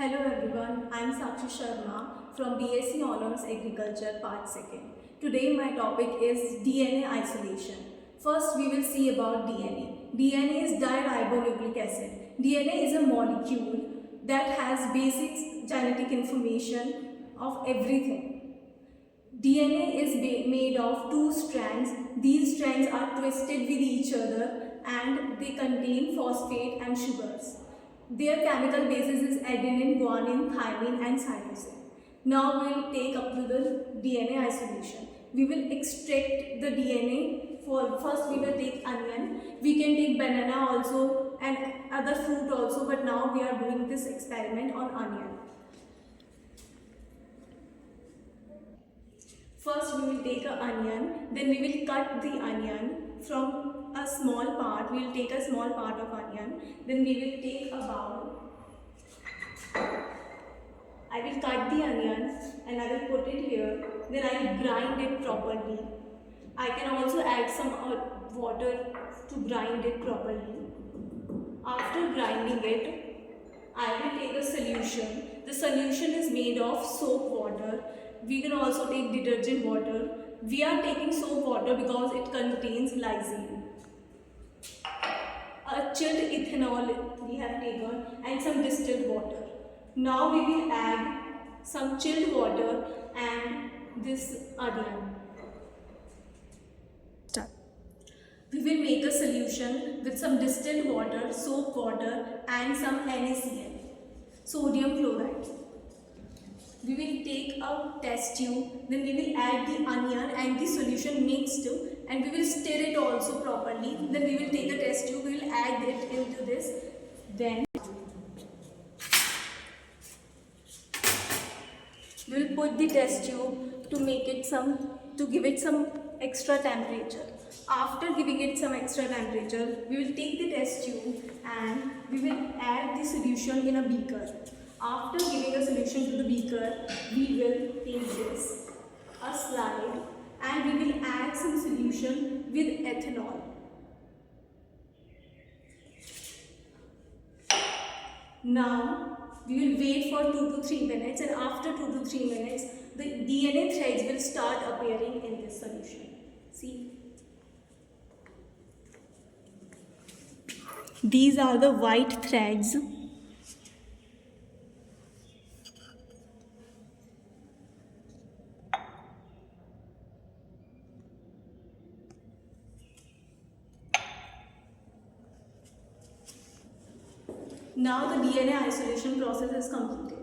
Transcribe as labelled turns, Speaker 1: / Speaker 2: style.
Speaker 1: Hello everyone, I am Sakshi Sharma from BSc Honors Agriculture Part 2nd. Today my topic is DNA isolation. First we will see about DNA. DNA is diribonucleic acid. DNA is a molecule that has basic genetic information of everything. DNA is made of two strands. These strands are twisted with each other and they contain phosphate and sugars. Their chemical basis is adenine, guanine, thymine and cytosine. Now we will take up to the DNA isolation. We will extract the DNA. First we will take onion. We can take banana also and other fruit also, but now we are doing this experiment on onion. First we will take an onion, then we will cut the onion from a small part. We will take a small part of onion, then we will take a bowl. I will cut the onion and I will put it here, then I will grind it properly. I can also add some water to grind it properly. After grinding it, I will take a solution. The solution is made of soap water. We can also take detergent water. We are taking soap water because it contains lysine. A chilled ethanol we have taken and some distilled water. Now we will add some chilled water and this onion. Start. We will make a solution with some distilled water, soap water and some NaCl, sodium chloride. We will take a test tube, then we will add the onion and the solution mixed and we will stir it also properly. Then we will take a test tube, we will add it into this. Then we will put the test tube to give it some extra temperature. After giving it some extra temperature, we will take the test tube and we will add the solution in a beaker. After giving a solution to the beaker, we will take this, a slide, and we will add some solution with ethanol. Now, we will wait for 2 to 3 minutes and after 2 to 3 minutes, the DNA threads will start appearing in this solution. See? These are the white threads. Now the DNA isolation process is completed.